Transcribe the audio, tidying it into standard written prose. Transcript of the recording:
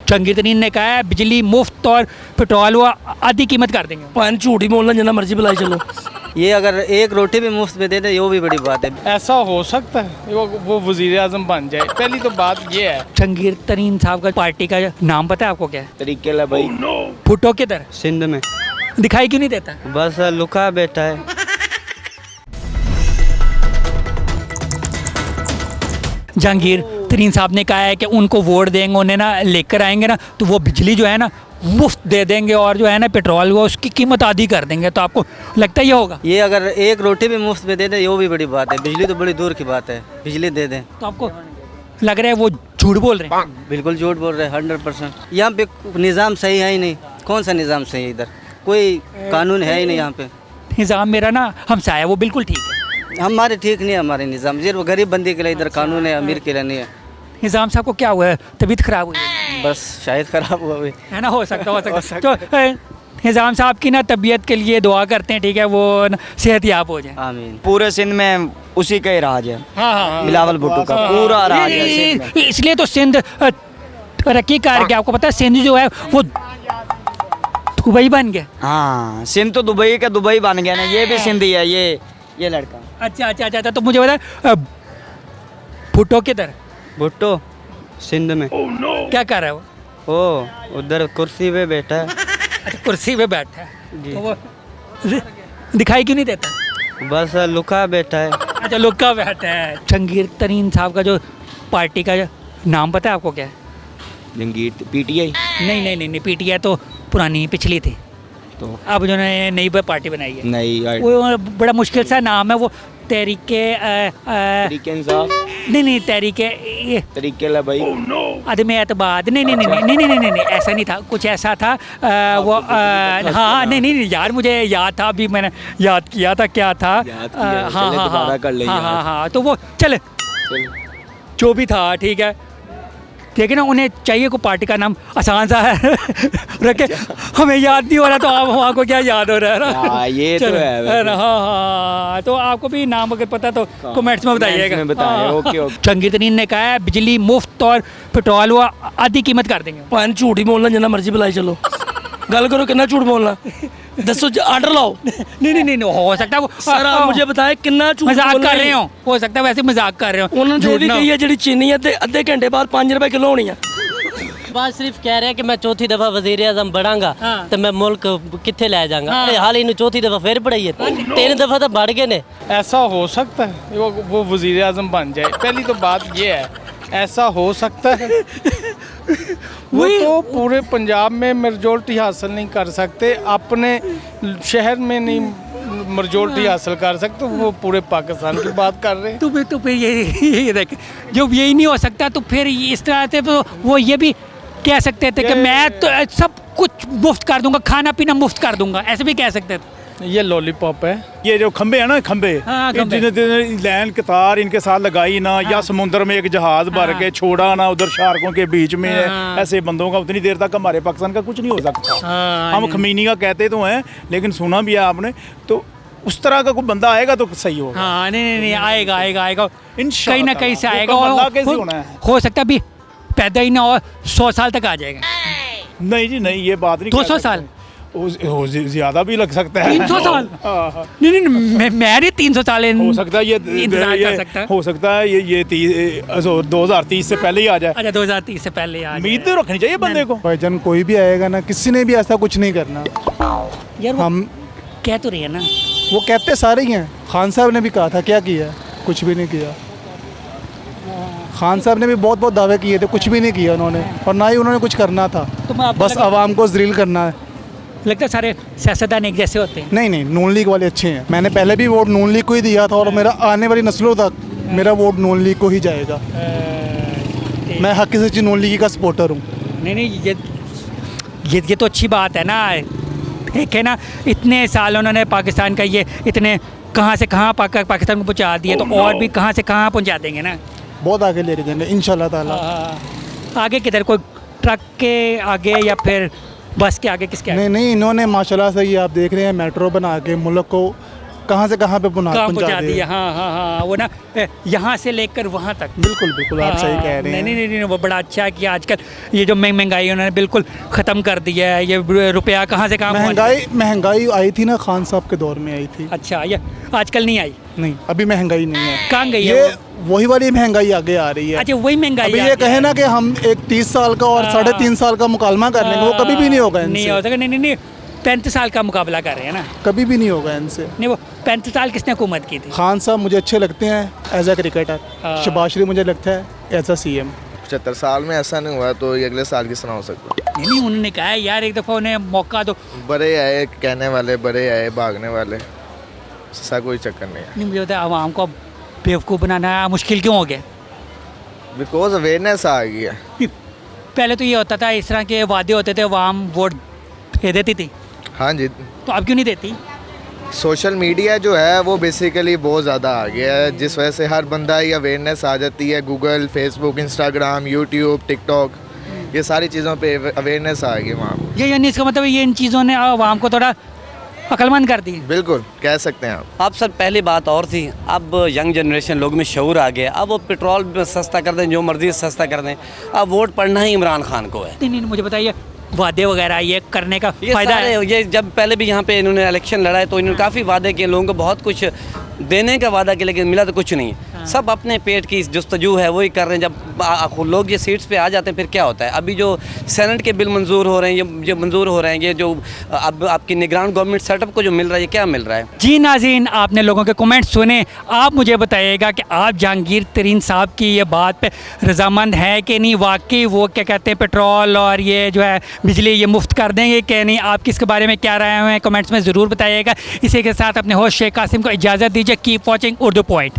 जहांगीर तरीन ने कहा है बिजली मुफ्त और पेट्रोल वो आधी कीमत कर देंगे। भाई झूठ ही बोलना जितना मर्जी बुलाई चलो। ये अगर एक रोटी भी मुफ्त में दे दे वो भी बड़ी बात है। ऐसा हो सकता है वो वजीर आजम बन जाए। पहली तो बात ये है। जहांगीर तरीन साहब का पार्टी का नाम पता है आपको क्या है? तरीके ला भाई। भुट्टो किधर सिंध में दिखाई क्यों नहीं देता? बस लुका बैठा है। जहांगीर तरीन साहब ने कहा है कि उनको वोट देंगे, उन्हें ना लेकर आएंगे ना तो वो बिजली जो है ना मुफ्त दे देंगे और जो है ना पेट्रोल वो उसकी कीमत आधी कर देंगे। तो आपको लगता है ये होगा? ये अगर एक रोटी भी मुफ्त में दे दे वो भी बड़ी बात है। बिजली तो बड़ी दूर की बात है, बिजली दे दें। तो आपको लग रहा है वो झूठ बोल रहे हैं? बिल्कुल झूठ बोल रहे हैं 100%। यहाँ पे निज़ाम सही है ही नहीं। कौन सा निज़ाम सही है? इधर कोई कानून है ही नहीं। यहाँ पे निज़ाम मेरा ना हमसाया है वो बिल्कुल ठीक है। हमारे ठीक नहीं है हमारे निज़ाम। सिर्फ गरीब बंदी के लिए इधर कानून है, अमीर के लिए नहीं है। निज़ाम साहब को क्या हुआ है? तबीयत खराब हुई है? बस शायद खराब हुआ भी है ना, हो सकता तो निज़ाम साहब की ना तबीयत के लिए दुआ करते हैं, ठीक है, वो सेहत याब हो जाए। आमीन। पूरे सिंध में उसी का ही राज है। हाँ। बिलावल भुट्टो का पूरा राज है सिंध में। इसलिए तो सिंध तरक्की कर गया। आपको पता है सिंध जो है वो दुबई बन गया। हाँ, सिंध तो दुबई का दुबई बन गया ना। ये भी सिंधी है ये लड़का। अच्छा तो मुझे बता भुट्टो किधर भुट्टो सिंध में क्या कर रहा है वो? ओ उधर कुर्सी पे बैठा है। अच्छा, कुर्सी पे बैठा है तो वो दिखाई क्यों नहीं देता? बस लुका बैठा है। अच्छा, लुका बैठा है। जहांगीर तरीन साहब का जो पार्टी का नाम पता है आपको क्या है? जंगीर पीटीआई। नहीं, पीटीआई तो पुरानी पिछली थी। तो अब जो है नई पार्टी बनाई है। नहीं वो बड़ा मुश्किल सा नाम है वो। तहरीके तरीके इंसाफ। नहीं तहरीके तरीके ला भाई। अदम एतबाद नहीं ऐसा नहीं था। कुछ ऐसा था वो हाँ नहीं यार मुझे याद था, अभी मैंने याद किया था क्या था। हाँ तो वो चले जो भी था ठीक है। ठीक है ना, उन्हें चाहिए को पार्टी का नाम आसान सा है रखे। हमें याद नहीं हो रहा तो आप वहाँ को क्या याद हो रहा है ना? ये तो है ना। हाँ तो आपको भी नाम अगर पता तो कमेंट्स में बताइएगा। ओके। जहांगीर तरीन ने कहा है बिजली मुफ्त और पेट्रोल वो आधी कीमत कर देंगे। भाई झूठ ही बोलना जितना मर्जी बुलाई चलो। गल करो कितना झूठ बोलना। दसो आर्डर लाओ। नहीं हो सकता है वो सर आप मुझे बताए कितना झूठ मजाक कर रहे हो सकता है वैसे मजाक कर रहे हो। उन्होंने जो भी कही है जी चीनी है अद्धे घंटे बाद 5 रुपए किलो होनी है। बात सिर्फ कह रहे हैं कि मैं चौथी दफा वजीर आजम बढ़ांगा तो मैं मुल्क कितने ले जाऊंगा। हाल ही चौथी दफा फिर बढ़ाई है, 3 दफा तो बढ़ गए ने। ऐसा हो सकता है वो वजीर आजम बन जाए। पहली तो बात ये है। ऐसा हो सकता है। वो तो पूरे पंजाब में मेजॉरिटी हासिल नहीं कर सकते, अपने शहर में नहीं मेजॉरिटी हासिल कर सकते, वो पूरे पाकिस्तान की बात कर रहे हैं। तो फिर ये देख जब यही नहीं हो सकता तो फिर इस तरह से तो वो ये भी कह सकते थे कि मैं तो सब कुछ मुफ्त कर दूंगा, खाना पीना मुफ्त कर दूंगा, ऐसे भी कह सकते थे। ये लॉलीपॉप है। ये जो खंबे हैं ना खंबे, जिन्हें लाइन कतार इनके साथ लगाई ना, या समुद्र में एक जहाज भर के छोड़ा ना उधर शार्कों के बीच में, ऐसे बंदों का उतनी देर तक हमारे पाकिस्तान का कुछ नहीं हो सकता। हम खमीनी का कहते तो हैं लेकिन सुना भी है आपने, तो उस तरह का कोई बंदा आएगा तो सही होगा। हाँ नहीं आएगा कहीं ना कहीं से आएगा। हो सकता है अभी पैदा ही ना हो 100 साल तक आ जाएगा। नहीं जी नहीं, ये बात नहीं। 200 साल ज्यादा भी लग सकता है। 300 साल नहीं मैं 300 साल हो सकता है। ये हो सकता है ये 2030 से पहले ही आ जाए। अच्छा 2030 से पहले आ जाए। उम्मीद तो रखनी चाहिए बंदे को। भाईजान कोई भी आएगा ना, किसी ने भी ऐसा कुछ नहीं करना यार। हम कह तो रही है ना, वो कहते सारे ही हैं। खान साहब ने भी कहा था, क्या किया? कुछ भी नहीं किया। खान साहब ने भी बहुत दावे किए थे, कुछ भी नहीं किया उन्होंने, और ना ही उन्होंने कुछ करना था। बस आवाम को ज़लील करना है। लगता है सारे सियासतदान एक जैसे होते हैं। नहीं नून लीग वाले अच्छे हैं। मैंने पहले भी वोट नून लीग को ही दिया था और मेरा आने वाली नस्लों तक मेरा वोट नून लीग को ही जाएगा। मैं हक़ सच्ची नून लीग का सपोर्टर हूँ। नहीं ये तो अच्छी बात है ना। ठीक है ना, इतने साल उन्होंने पाकिस्तान का ये इतने कहाँ से कहाँ पाकिस्तान को पहुँचा दिया, तो और भी कहाँ से कहाँ पहुँचा देंगे ना। बहुत आगे लेके जाएंगे इंशाल्लाह ताला। आगे किधर? कोई ट्रक के आगे या फिर बस के आगे? किसके आगे? नहीं इन्होंने माशाल्लाह से, ये आप देख रहे हैं, मेट्रो बना के मुल्क को कहाँ से कहाँ पे कहाँ पहुँचा पहुँचा दिया दिया। हाँ हाँ हाँ, वो ना यहाँ से लेकर वहाँ तक। बिल्कुल बिल्कुल आप सही कह रहे हैं। नहीं नहीं नहीं, वो बड़ा अच्छा है कि आजकल ये जो महंगाई उन्होंने बिल्कुल ख़त्म कर दिया है। ये रुपया कहाँ से कहाँ पहुँच गया। महंगाई आई थी ना खान साहब के दौर में आई थी। अच्छा, ये आजकल नहीं आई। नहीं अभी महंगाई नहीं है। कहाँ गई है ये वो? वही वाली महंगाई आगे आ रही है। अच्छा, वही महंगाई अभी आ ये गई कहे है। ना कि हम एक 30 साल का और 3.5 साल का मुकालमा कर लेंगे, वो कभी भी नहीं होगा नहीं इनसे। हो सका। नहीं नहीं नहीं, 35 साल का मुकाबला कर रहे हैं ना। कभी भी नहीं होगा इनसे। नहीं, वो 35 साल किसने हुकूमत की थी? खान साहब मुझे अच्छे लगते हैं एज ए क्रिकेटर। शहबाज शरीफ मुझे लगता है एज ए CM। 75 साल में ऐसा नहीं हुआ तो ये अगले साल किस तरह हो सकता है? नहीं नहीं, उन्होंने कहा है यार एक दफ़ा उन्हें मौका दो। बड़े आए कहने वाले, बड़े आए भागने वाले, ऐसा कोई चक्कर नहीं है। नहीं, मुझे बताया आवाम को बेवकूफ़ बनाना मुश्किल क्यों हो गया? बिकॉज अवेयरनेस आ गई है। पहले तो ये होता था, इस तरह के वादे होते थे, आवाम वोट दे देती थी, हाँ जी, तो अब क्यों नहीं देती? सोशल मीडिया जो है वो बेसिकली बहुत ज़्यादा आ गया है, जिस वजह से हर बंदा ही अवेयरनेस आ जाती है। Google, Facebook, Instagram, YouTube, TikTok, ये सारी चीज़ों पे अवेयरनेस आ गई वहाँ। ये यानी इसका मतलब ये इन चीज़ों ने आवाम को थोड़ा अक्लमंद कर दी। बिल्कुल कह सकते हैं आप। अब सर पहली बात और थी, अब यंग जनरेशन लोग में शऊर आ गया। अब वो पेट्रोल सस्ता कर दें, जो मर्जी सस्ता कर दें। अब वोट पड़ना ही इमरान खान को है। नहीं नहीं, मुझे बताइए वादे वगैरह ये करने का ये फ़ायदा सारे है? ये जब पहले भी यहाँ पे इन्होंने इलेक्शन लड़ा है तो इन्होंने काफ़ी वादे किए, लोगों को बहुत कुछ देने का वादा किया, लेकिन मिला तो कुछ नहीं। सब अपने पेट की जस्तजू है वही कर रहे हैं। जब लोग ये सीट्स पे आ जाते हैं फिर क्या होता है? अभी जो सेनेट के बिल मंजूर हो रहे हैं, ये मंजूर हो रहे हैं, ये जो अब आपकी निगरान गवर्नमेंट सेटअप को जो मिल रहा है, ये क्या मिल रहा है? जी नाज़रीन, आपने लोगों के कमेंट सुने। आप मुझे बताइएगा कि आप जहांगीर तरीन साहब की ये बात पे रजामंद है कि नहीं? वाकई वो क्या कहते हैं पेट्रोल और ये जो है बिजली ये मुफ्त कर देंगे कि नहीं? आप किसके बारे में क्या राय हैं कमेंट्स में ज़रूर बताइएगा। इसी के साथ अपने होस्ट शेख कासिम को इजाज़त दीजिए। Keep watching Urdu point.